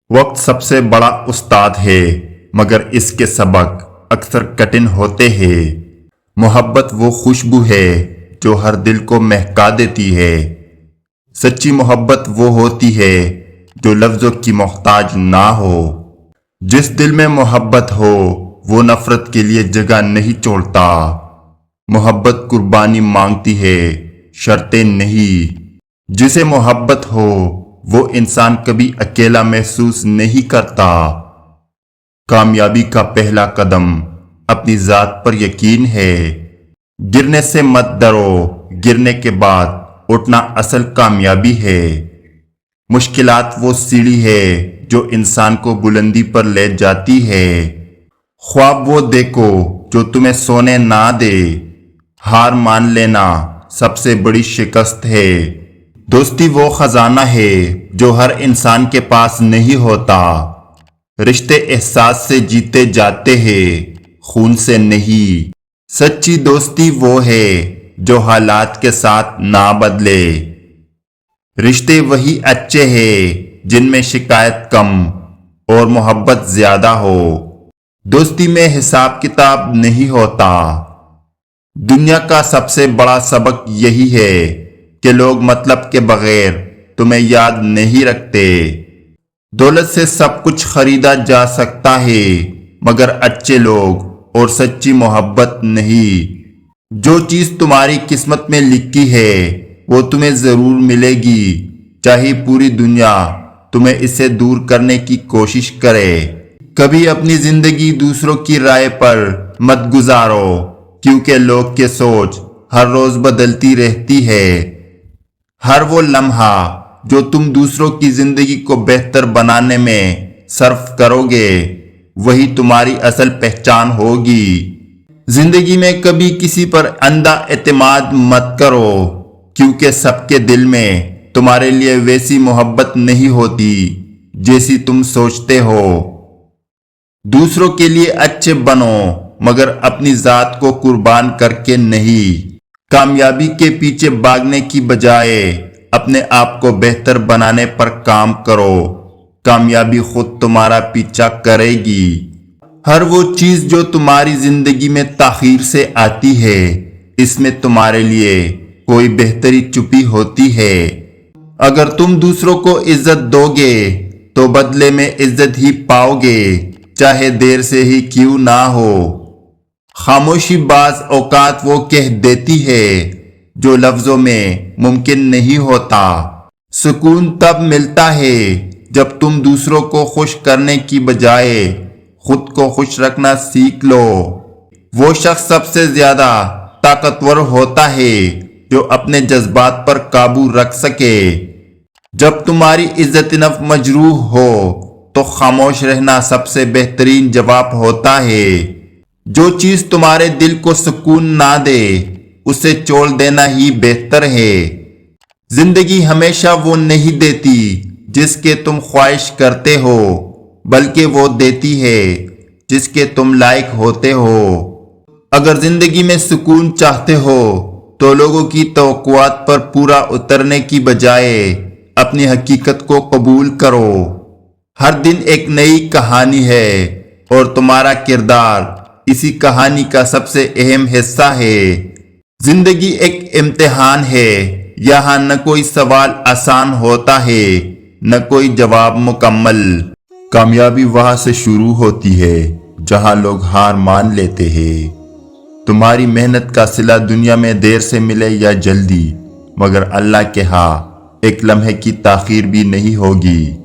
وقت سب سے بڑا استاد ہے مگر اس کے سبق اکثر کٹھن ہوتے ہیں۔ محبت وہ خوشبو ہے جو ہر دل کو مہکا دیتی ہے۔ سچی محبت وہ ہوتی ہے جو لفظوں کی محتاج نہ ہو۔ جس دل میں محبت ہو وہ نفرت کے لیے جگہ نہیں چھوڑتا۔ محبت قربانی مانگتی ہے، شرطیں نہیں۔ جسے محبت ہو وہ انسان کبھی اکیلا محسوس نہیں کرتا۔ کامیابی کا پہلا قدم اپنی ذات پر یقین ہے۔ گرنے سے مت ڈرو، گرنے کے بعد اٹھنا اصل کامیابی ہے۔ مشکلات وہ سیڑھی ہے جو انسان کو بلندی پر لے جاتی ہے۔ خواب وہ دیکھو جو تمہیں سونے نہ دے۔ ہار مان لینا سب سے بڑی شکست ہے۔ دوستی وہ خزانہ ہے جو ہر انسان کے پاس نہیں ہوتا۔ رشتے احساس سے جیتے جاتے ہیں، خون سے نہیں۔ سچی دوستی وہ ہے جو حالات کے ساتھ نہ بدلے۔ رشتے وہی اچھے ہیں جن میں شکایت کم اور محبت زیادہ ہو۔ دوستی میں حساب کتاب نہیں ہوتا۔ دنیا کا سب سے بڑا سبق یہی ہے کہ لوگ مطلب کے بغیر تمہیں یاد نہیں رکھتے۔ دولت سے سب کچھ خریدا جا سکتا ہے مگر اچھے لوگ اور سچی محبت نہیں۔ جو چیز تمہاری قسمت میں لکھی ہے وہ تمہیں ضرور ملے گی، چاہے پوری دنیا تمہیں اسے دور کرنے کی کوشش کرے۔ کبھی اپنی زندگی دوسروں کی رائے پر مت گزارو، کیونکہ لوگ کی سوچ ہر روز بدلتی رہتی ہے۔ ہر وہ لمحہ جو تم دوسروں کی زندگی کو بہتر بنانے میں صرف کرو گے وہی تمہاری اصل پہچان ہوگی۔ زندگی میں کبھی کسی پر اندھا اعتماد مت کرو، کیونکہ سب کے دل میں تمہارے لیے ویسی محبت نہیں ہوتی جیسی تم سوچتے ہو۔ دوسروں کے لیے اچھے بنو مگر اپنی ذات کو قربان کر کے نہیں۔ کامیابی کے پیچھے بھاگنے کی بجائے اپنے آپ کو بہتر بنانے پر کام کرو۔ کامیابی خود تمہارا پیچھا کرے گی۔ ہر وہ چیز جو تمہاری زندگی میں تاخیر سے آتی ہے، اس میں تمہارے لیے کوئی بہتری چھپی ہوتی ہے۔ اگر تم دوسروں کو عزت دو گے تو بدلے میں عزت ہی پاؤ گے، چاہے دیر سے ہی کیوں نہ ہو۔ خاموشی بعض اوقات وہ کہہ دیتی ہے جو لفظوں میں ممکن نہیں ہوتا۔ سکون تب ملتا ہے جب تم دوسروں کو خوش کرنے کی بجائے خود کو خوش رکھنا سیکھ لو۔ وہ شخص سب سے زیادہ طاقتور ہوتا ہے جو اپنے جذبات پر قابو رکھ سکے۔ جب تمہاری عزت نفس مجروح ہو تو خاموش رہنا سب سے بہترین جواب ہوتا ہے۔ جو چیز تمہارے دل کو سکون نہ دے اسے چھوڑ دینا ہی بہتر ہے۔ زندگی ہمیشہ وہ نہیں دیتی جس کے تم خواہش کرتے ہو، بلکہ وہ دیتی ہے جس کے تم لائق ہوتے ہو۔ اگر زندگی میں سکون چاہتے ہو تو لوگوں کی توقعات پر پورا اترنے کی بجائے اپنی حقیقت کو قبول کرو۔ ہر دن ایک نئی کہانی ہے اور تمہارا کردار اسی کہانی کا سب سے اہم حصہ ہے۔ زندگی ایک امتحان ہے، یہاں نہ کوئی سوال آسان ہوتا ہے نہ کوئی جواب مکمل۔ کامیابی وہاں سے شروع ہوتی ہے جہاں لوگ ہار مان لیتے ہیں۔ تمہاری محنت کا صلہ دنیا میں دیر سے ملے یا جلدی، مگر اللہ کے ہاں ایک لمحے کی تاخیر بھی نہیں ہوگی۔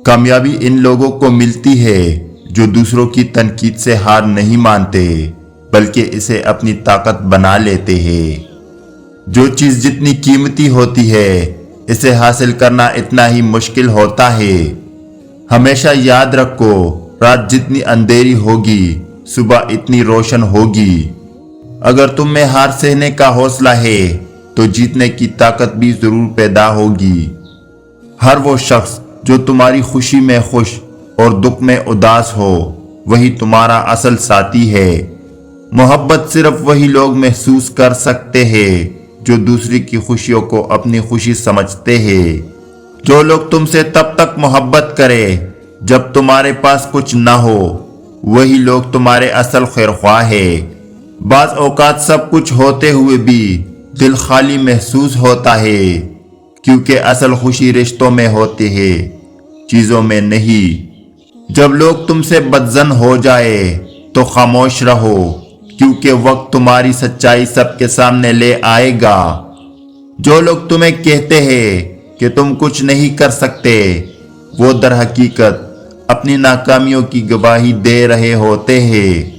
کامیابی ان لوگوں کو ملتی ہے جو دوسروں کی تنقید سے ہار نہیں مانتے بلکہ اسے اپنی طاقت بنا لیتے ہیں۔ جو چیز جتنی قیمتی ہوتی ہے اسے حاصل کرنا اتنا ہی مشکل ہوتا ہے۔ ہمیشہ یاد رکھو، رات جتنی اندھیری ہوگی صبح اتنی روشن ہوگی۔ اگر تم میں ہار سہنے کا حوصلہ ہے تو جیتنے کی طاقت بھی ضرور پیدا ہوگی۔ ہر وہ شخص جو تمہاری خوشی میں خوش اور دکھ میں اداس ہو وہی تمہارا اصل ساتھی ہے۔ محبت صرف وہی لوگ محسوس کر سکتے ہیں جو دوسری کی خوشیوں کو اپنی خوشی سمجھتے ہیں۔ جو لوگ تم سے تب تک محبت کرے جب تمہارے پاس کچھ نہ ہو وہی لوگ تمہارے اصل خیرخواہ ہے۔ بعض اوقات سب کچھ ہوتے ہوئے بھی دل خالی محسوس ہوتا ہے، کیونکہ اصل خوشی رشتوں میں ہوتی ہے، چیزوں میں نہیں۔ جب لوگ تم سے بدظن ہو جائے تو خاموش رہو، کیونکہ وقت تمہاری سچائی سب کے سامنے لے آئے گا۔ جو لوگ تمہیں کہتے ہیں کہ تم کچھ نہیں کر سکتے، وہ در حقیقت اپنی ناکامیوں کی گواہی دے رہے ہوتے ہیں۔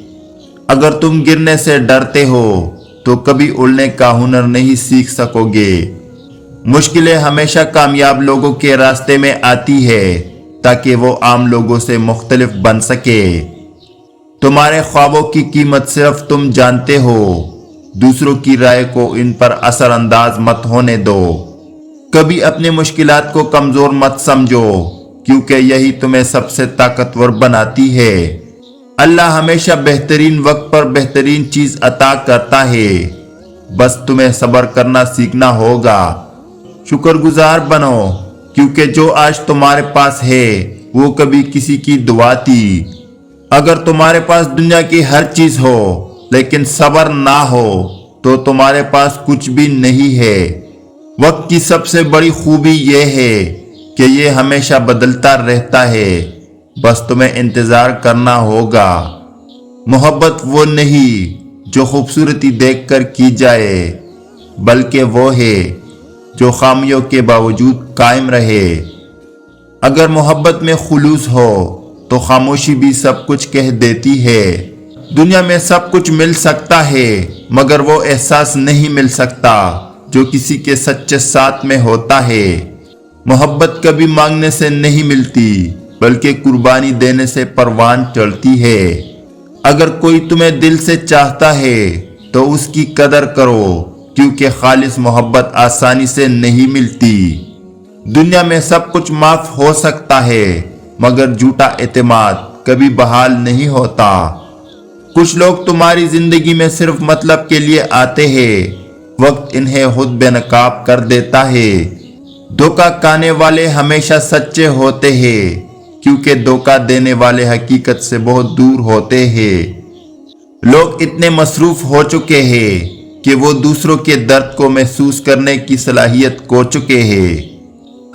اگر تم گرنے سے ڈرتے ہو تو کبھی اڑنے کا ہنر نہیں سیکھ سکو گے۔ مشکلیں ہمیشہ کامیاب لوگوں کے راستے میں آتی ہے تاکہ وہ عام لوگوں سے مختلف بن سکے۔ تمہارے خوابوں کی قیمت صرف تم جانتے ہو، دوسروں کی رائے کو ان پر اثر انداز مت ہونے دو۔ کبھی اپنے مشکلات کو کمزور مت سمجھو، کیونکہ یہی تمہیں سب سے طاقتور بناتی ہے۔ اللہ ہمیشہ بہترین وقت پر بہترین چیز عطا کرتا ہے، بس تمہیں صبر کرنا سیکھنا ہوگا۔ شکر گزار بنو، کیونکہ جو آج تمہارے پاس ہے وہ کبھی کسی کی دعا تھی۔ اگر تمہارے پاس دنیا کی ہر چیز ہو لیکن صبر نہ ہو تو تمہارے پاس کچھ بھی نہیں ہے۔ وقت کی سب سے بڑی خوبی یہ ہے کہ یہ ہمیشہ بدلتا رہتا ہے، بس تمہیں انتظار کرنا ہوگا۔ محبت وہ نہیں جو خوبصورتی دیکھ کر کی جائے، بلکہ وہ ہے جو خامیوں کے باوجود قائم رہے۔ اگر محبت میں خلوص ہو تو خاموشی بھی سب کچھ کہہ دیتی ہے۔ دنیا میں سب کچھ مل سکتا ہے، مگر وہ احساس نہیں مل سکتا جو کسی کے سچے ساتھ میں ہوتا ہے۔ محبت کبھی مانگنے سے نہیں ملتی، بلکہ قربانی دینے سے پروان چڑھتی ہے۔ اگر کوئی تمہیں دل سے چاہتا ہے تو اس کی قدر کرو، کیونکہ خالص محبت آسانی سے نہیں ملتی۔ دنیا میں سب کچھ معاف ہو سکتا ہے، مگر جھوٹا اعتماد کبھی بحال نہیں ہوتا۔ کچھ لوگ تمہاری زندگی میں صرف مطلب کے لیے آتے ہیں، وقت انہیں خود بے نقاب کر دیتا ہے۔ دھوکہ کھانے والے ہمیشہ سچے ہوتے ہیں، کیونکہ دھوکہ دینے والے حقیقت سے بہت دور ہوتے ہیں۔ لوگ اتنے مصروف ہو چکے ہیں کہ وہ دوسروں کے درد کو محسوس کرنے کی صلاحیت کھو چکے ہیں۔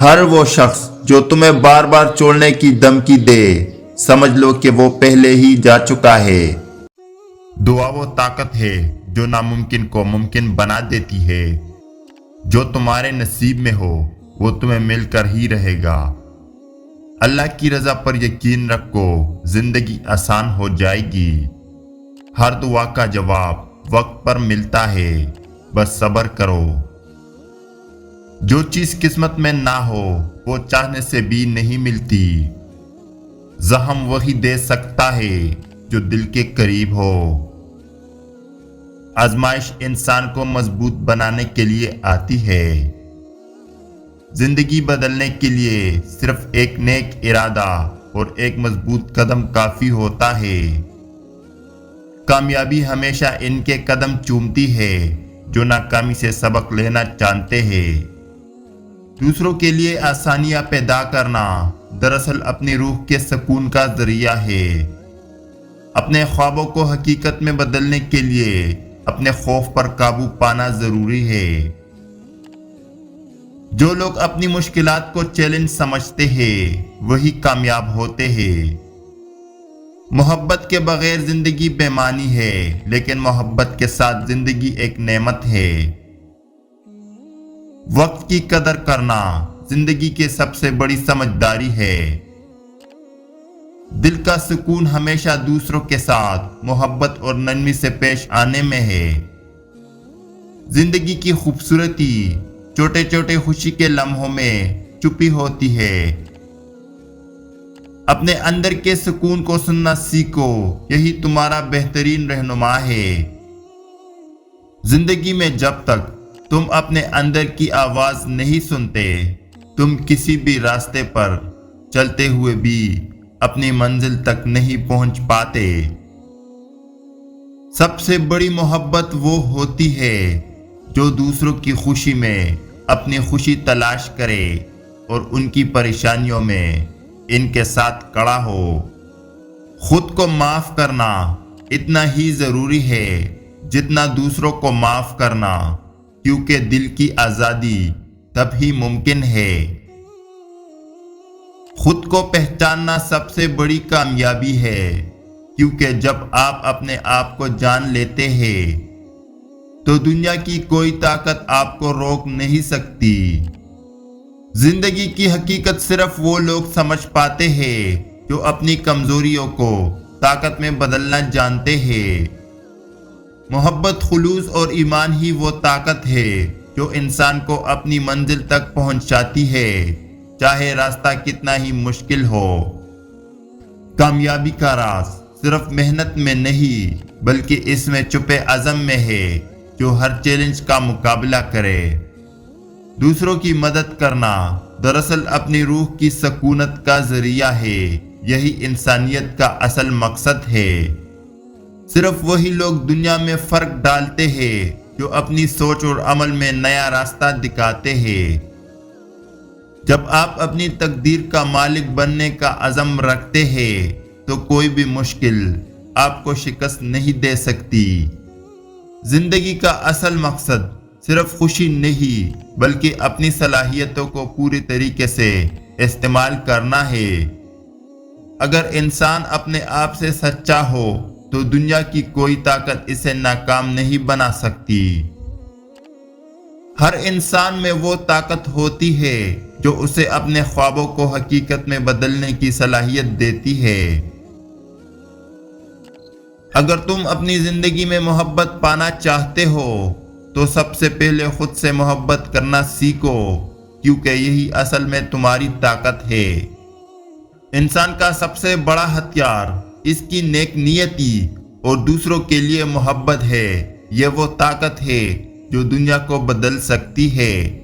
ہر وہ شخص جو تمہیں بار بار چھوڑنے کی دھمکی دے، سمجھ لو کہ وہ پہلے ہی جا چکا ہے۔ دعا وہ طاقت ہے جو ناممکن کو ممکن بنا دیتی ہے۔ جو تمہارے نصیب میں ہو وہ تمہیں مل کر ہی رہے گا۔ اللہ کی رضا پر یقین رکھو، زندگی آسان ہو جائے گی۔ ہر دعا کا جواب وقت پر ملتا ہے، بس صبر کرو۔ جو چیز قسمت میں نہ ہو وہ چاہنے سے بھی نہیں ملتی۔ زخم وہی دے سکتا ہے جو دل کے قریب ہو۔ آزمائش انسان کو مضبوط بنانے کے لیے آتی ہے۔ زندگی بدلنے کے لیے صرف ایک نیک ارادہ اور ایک مضبوط قدم کافی ہوتا ہے۔ کامیابی ہمیشہ ان کے قدم چومتی ہے جو ناکامی سے سبق لینا جانتے ہیں۔ دوسروں کے لیے آسانیاں پیدا کرنا دراصل اپنی روح کے سکون کا ذریعہ ہے۔ اپنے خوابوں کو حقیقت میں بدلنے کے لیے اپنے خوف پر قابو پانا ضروری ہے۔ جو لوگ اپنی مشکلات کو چیلنج سمجھتے ہیں وہی کامیاب ہوتے ہیں۔ محبت کے بغیر زندگی بے معنی ہے، لیکن محبت کے ساتھ زندگی ایک نعمت ہے۔ وقت کی قدر کرنا زندگی کی سب سے بڑی سمجھداری ہے۔ دل کا سکون ہمیشہ دوسروں کے ساتھ محبت اور نرمی سے پیش آنے میں ہے۔ زندگی کی خوبصورتی چھوٹے چھوٹے خوشی کے لمحوں میں چھپی ہوتی ہے۔ اپنے اندر کے سکون کو سننا سیکھو، یہی تمہارا بہترین رہنما ہے۔ زندگی میں جب تک تم اپنے اندر کی آواز نہیں سنتے، تم کسی بھی راستے پر چلتے ہوئے بھی اپنی منزل تک نہیں پہنچ پاتے۔ سب سے بڑی محبت وہ ہوتی ہے جو دوسروں کی خوشی میں اپنی خوشی تلاش کرے اور ان کی پریشانیوں میں ان کے ساتھ کڑا ہو۔ خود کو معاف کرنا اتنا ہی ضروری ہے جتنا دوسروں کو معاف کرنا، کیونکہ دل کی آزادی تب ہی ممکن ہے۔ خود کو پہچاننا سب سے بڑی کامیابی ہے، کیونکہ جب آپ اپنے آپ کو جان لیتے ہیں تو دنیا کی کوئی طاقت آپ کو روک نہیں سکتی۔ زندگی کی حقیقت صرف وہ لوگ سمجھ پاتے ہیں جو اپنی کمزوریوں کو طاقت میں بدلنا جانتے ہیں۔ محبت، خلوص اور ایمان ہی وہ طاقت ہے جو انسان کو اپنی منزل تک پہنچاتی ہے، چاہے راستہ کتنا ہی مشکل ہو۔ کامیابی کا راز صرف محنت میں نہیں بلکہ اس میں چھپے عزم میں ہے جو ہر چیلنج کا مقابلہ کرے۔ دوسروں کی مدد کرنا دراصل اپنی روح کی سکونت کا ذریعہ ہے، یہی انسانیت کا اصل مقصد ہے۔ صرف وہی لوگ دنیا میں فرق ڈالتے ہیں جو اپنی سوچ اور عمل میں نیا راستہ دکھاتے ہیں۔ جب آپ اپنی تقدیر کا مالک بننے کا عزم رکھتے ہیں تو کوئی بھی مشکل آپ کو شکست نہیں دے سکتی۔ زندگی کا اصل مقصد صرف خوشی نہیں بلکہ اپنی صلاحیتوں کو پوری طریقے سے استعمال کرنا ہے۔ اگر انسان اپنے آپ سے سچا ہو تو دنیا کی کوئی طاقت اسے ناکام نہیں بنا سکتی۔ ہر انسان میں وہ طاقت ہوتی ہے جو اسے اپنے خوابوں کو حقیقت میں بدلنے کی صلاحیت دیتی ہے۔ اگر تم اپنی زندگی میں محبت پانا چاہتے ہو تو سب سے پہلے خود سے محبت کرنا سیکھو، کیونکہ یہی اصل میں تمہاری طاقت ہے۔ انسان کا سب سے بڑا ہتھیار اس کی نیک نیتی اور دوسروں کے لیے محبت ہے۔ یہ وہ طاقت ہے جو دنیا کو بدل سکتی ہے۔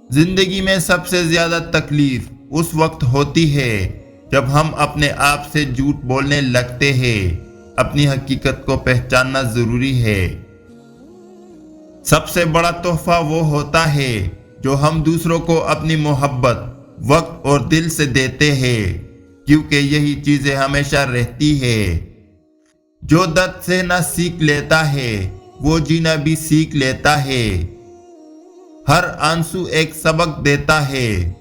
زندگی میں سب سے زیادہ تکلیف اس وقت ہوتی ہے جب ہم اپنے آپ سے جھوٹ بولنے لگتے ہیں۔ اپنی حقیقت کو پہچاننا ضروری ہے۔ سب سے بڑا تحفہ وہ ہوتا ہے جو ہم دوسروں کو اپنی محبت، وقت اور دل سے دیتے ہیں، کیونکہ یہی چیزیں ہمیشہ رہتی ہے۔ جو درد سہنا سیکھ لیتا ہے وہ جینا بھی سیکھ لیتا ہے۔ ہر آنسو ایک سبق دیتا ہے۔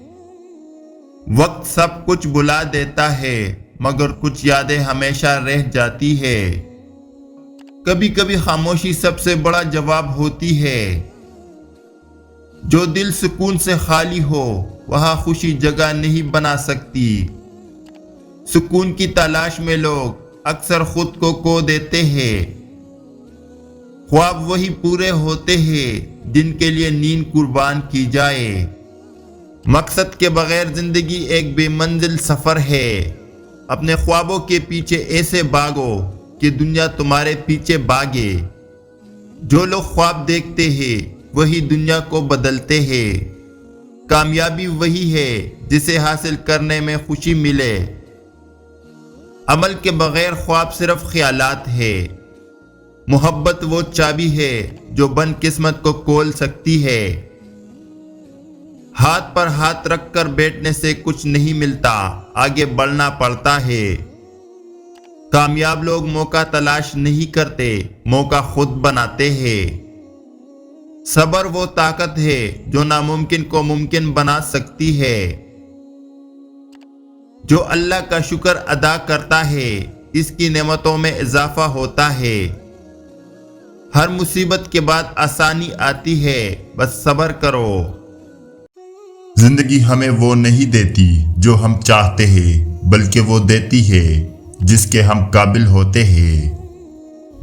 وقت سب کچھ بلا دیتا ہے مگر کچھ یادیں ہمیشہ رہ جاتی ہے۔ کبھی کبھی خاموشی سب سے بڑا جواب ہوتی ہے۔ جو دل سکون سے خالی ہو وہاں خوشی جگہ نہیں بنا سکتی۔ سکون کی تلاش میں لوگ اکثر خود کو کھو دیتے ہیں۔ خواب وہی پورے ہوتے ہیں جن کے لیے نیند قربان کی جائے۔ مقصد کے بغیر زندگی ایک بے منزل سفر ہے۔ اپنے خوابوں کے پیچھے ایسے بھاگو کہ دنیا تمہارے پیچھے بھاگے۔ جو لوگ خواب دیکھتے ہیں وہی دنیا کو بدلتے ہیں۔ کامیابی وہی ہے جسے حاصل کرنے میں خوشی ملے۔ عمل کے بغیر خواب صرف خیالات ہے۔ محبت وہ چابی ہے جو بند قسمت کو کھول سکتی ہے۔ ہاتھ پر ہاتھ رکھ کر بیٹھنے سے کچھ نہیں ملتا، آگے بڑھنا پڑتا ہے۔ کامیاب لوگ موقع تلاش نہیں کرتے، موقع خود بناتے ہیں۔ صبر وہ طاقت ہے جو ناممکن کو ممکن بنا سکتی ہے۔ جو اللہ کا شکر ادا کرتا ہے اس کی نعمتوں میں اضافہ ہوتا ہے۔ ہر مصیبت کے بعد آسانی آتی ہے، بس صبر کرو۔ زندگی ہمیں وہ نہیں دیتی جو ہم چاہتے ہیں، بلکہ وہ دیتی ہے جس کے ہم قابل ہوتے ہیں۔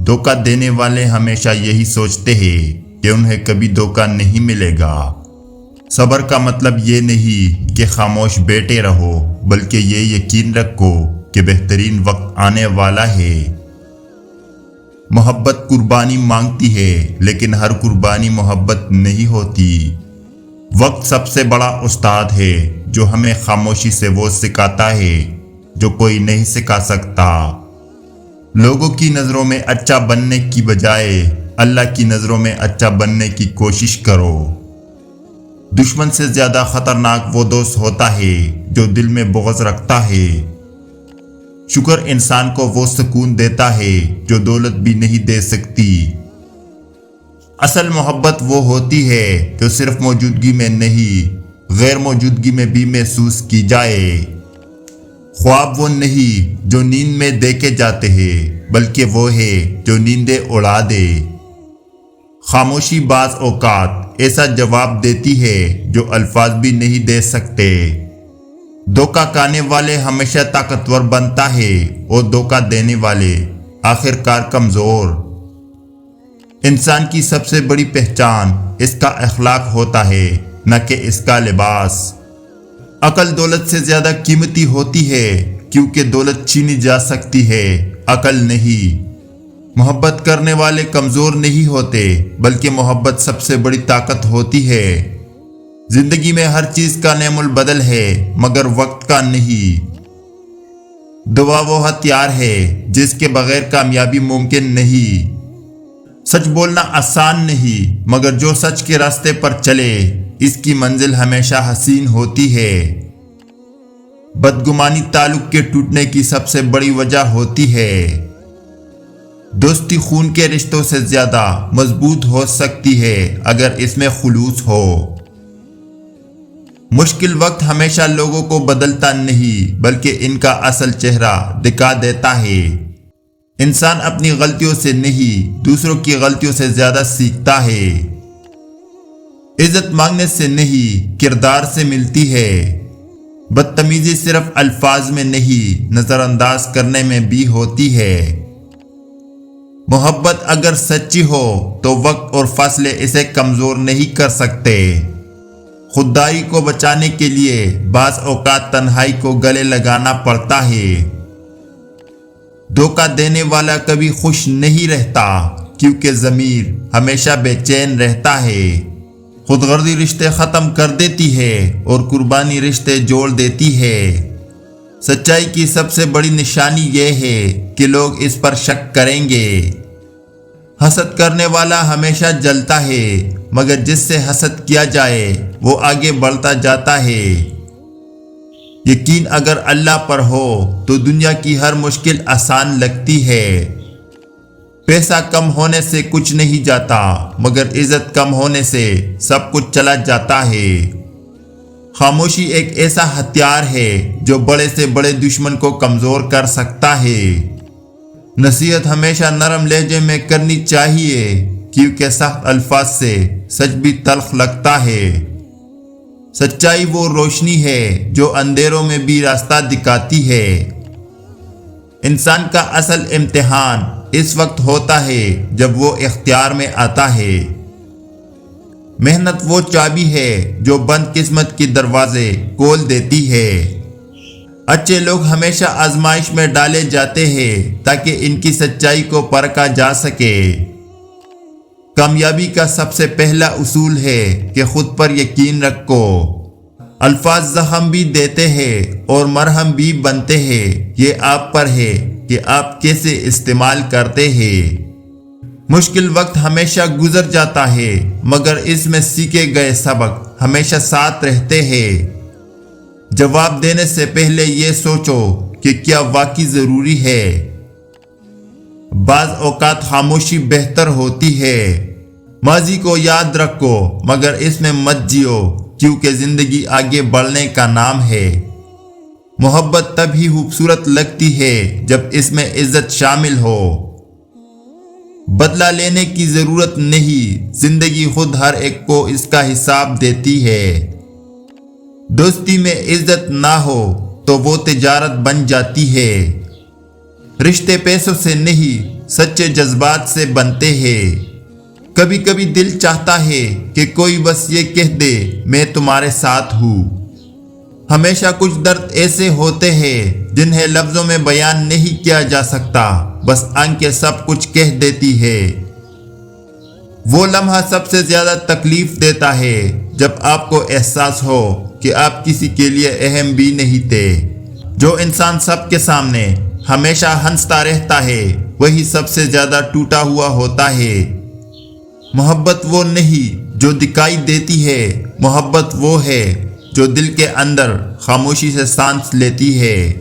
دھوکہ دینے والے ہمیشہ یہی سوچتے ہیں کہ انہیں کبھی دھوکہ نہیں ملے گا۔ صبر کا مطلب یہ نہیں کہ خاموش بیٹھے رہو، بلکہ یہ یقین رکھو کہ بہترین وقت آنے والا ہے۔ محبت قربانی مانگتی ہے، لیکن ہر قربانی محبت نہیں ہوتی۔ وقت سب سے بڑا استاد ہے جو ہمیں خاموشی سے وہ سکھاتا ہے جو کوئی نہیں سکھا سکتا۔ لوگوں کی نظروں میں اچھا بننے کی بجائے اللہ کی نظروں میں اچھا بننے کی کوشش کرو۔ دشمن سے زیادہ خطرناک وہ دوست ہوتا ہے جو دل میں بغض رکھتا ہے۔ شکر انسان کو وہ سکون دیتا ہے جو دولت بھی نہیں دے سکتی۔ اصل محبت وہ ہوتی ہے جو صرف موجودگی میں نہیں، غیر موجودگی میں بھی محسوس کی جائے۔ خواب وہ نہیں جو نیند میں دیکھے جاتے ہیں، بلکہ وہ ہے جو نیندیں اڑا دے۔ خاموشی بعض اوقات ایسا جواب دیتی ہے جو الفاظ بھی نہیں دے سکتے۔ دھوکہ کھانے والے ہمیشہ طاقتور بنتا ہے اور دھوکہ دینے والے آخر کار کمزور۔ انسان کی سب سے بڑی پہچان اس کا اخلاق ہوتا ہے، نہ کہ اس کا لباس۔ عقل دولت سے زیادہ قیمتی ہوتی ہے کیونکہ دولت چھینی جا سکتی ہے، عقل نہیں۔ محبت کرنے والے کمزور نہیں ہوتے، بلکہ محبت سب سے بڑی طاقت ہوتی ہے۔ زندگی میں ہر چیز کا نعم البدل ہے، مگر وقت کا نہیں۔ دعا وہ ہتھیار ہے جس کے بغیر کامیابی ممکن نہیں۔ سچ بولنا آسان نہیں، مگر جو سچ کے راستے پر چلے اس کی منزل ہمیشہ حسین ہوتی ہے۔ بدگمانی تعلق کے ٹوٹنے کی سب سے بڑی وجہ ہوتی ہے۔ دوستی خون کے رشتوں سے زیادہ مضبوط ہو سکتی ہے اگر اس میں خلوص ہو۔ مشکل وقت ہمیشہ لوگوں کو بدلتا نہیں، بلکہ ان کا اصل چہرہ دکھا دیتا ہے۔ انسان اپنی غلطیوں سے نہیں، دوسروں کی غلطیوں سے زیادہ سیکھتا ہے۔ عزت مانگنے سے نہیں، کردار سے ملتی ہے۔ بدتمیزی صرف الفاظ میں نہیں، نظر انداز کرنے میں بھی ہوتی ہے۔ محبت اگر سچی ہو تو وقت اور فاصلے اسے کمزور نہیں کر سکتے۔ خودداری کو بچانے کے لیے بعض اوقات تنہائی کو گلے لگانا پڑتا ہے۔ دھوکہ دینے والا کبھی خوش نہیں رہتا کیونکہ ضمیر ہمیشہ بے چین رہتا ہے۔ خود غرضی رشتے ختم کر دیتی ہے اور قربانی رشتے جوڑ دیتی ہے۔ سچائی کی سب سے بڑی نشانی یہ ہے کہ لوگ اس پر شک کریں گے۔ حسد کرنے والا ہمیشہ جلتا ہے، مگر جس سے حسد کیا جائے وہ آگے بڑھتا جاتا ہے۔ یقین اگر اللہ پر ہو تو دنیا کی ہر مشکل آسان لگتی ہے۔ پیسہ کم ہونے سے کچھ نہیں جاتا، مگر عزت کم ہونے سے سب کچھ چلا جاتا ہے۔ خاموشی ایک ایسا ہتھیار ہے جو بڑے سے بڑے دشمن کو کمزور کر سکتا ہے۔ نصیحت ہمیشہ نرم لہجے میں کرنی چاہیے کیونکہ سخت الفاظ سے سچ بھی تلخ لگتا ہے۔ سچائی وہ روشنی ہے جو اندھیروں میں بھی راستہ دکھاتی ہے۔ انسان کا اصل امتحان اس وقت ہوتا ہے جب وہ اختیار میں آتا ہے۔ محنت وہ چابی ہے جو بند قسمت کے دروازے کھول دیتی ہے۔ اچھے لوگ ہمیشہ آزمائش میں ڈالے جاتے ہیں تاکہ ان کی سچائی کو پرکھا جا سکے۔ کامیابی کا سب سے پہلا اصول ہے کہ خود پر یقین رکھو۔ الفاظ زخم بھی دیتے ہیں اور مرہم بھی بنتے ہیں، یہ آپ پر ہے کہ آپ کیسے استعمال کرتے ہیں۔ مشکل وقت ہمیشہ گزر جاتا ہے، مگر اس میں سیکھے گئے سبق ہمیشہ ساتھ رہتے ہیں۔ جواب دینے سے پہلے یہ سوچو کہ کیا واقعی ضروری ہے۔ بعض اوقات خاموشی بہتر ہوتی ہے۔ ماضی کو یاد رکھو مگر اس میں مت جیو کیونکہ زندگی آگے بڑھنے کا نام ہے۔ محبت تب ہی خوبصورت لگتی ہے جب اس میں عزت شامل ہو۔ بدلہ لینے کی ضرورت نہیں، زندگی خود ہر ایک کو اس کا حساب دیتی ہے۔ دوستی میں عزت نہ ہو تو وہ تجارت بن جاتی ہے۔ رشتے پیسوں سے نہیں، سچے جذبات سے بنتے ہیں۔ کبھی کبھی دل چاہتا ہے کہ کوئی بس یہ کہہ دے میں تمہارے ساتھ ہوں۔ ہمیشہ کچھ درد ایسے ہوتے ہیں جنہیں لفظوں میں بیان نہیں کیا جا سکتا، بس آنکھیں سب کچھ کہہ دیتی ہے۔ وہ لمحہ سب سے زیادہ تکلیف دیتا ہے جب آپ کو احساس ہو کہ آپ کسی کے لیے اہم بھی نہیں تھے۔ جو انسان سب کے سامنے ہمیشہ ہنستا رہتا ہے وہی سب سے زیادہ ٹوٹا ہوا ہوتا ہے۔ محبت وہ نہیں جو دکھائی دیتی ہے، محبت وہ ہے جو دل کے اندر خاموشی سے سانس لیتی ہے۔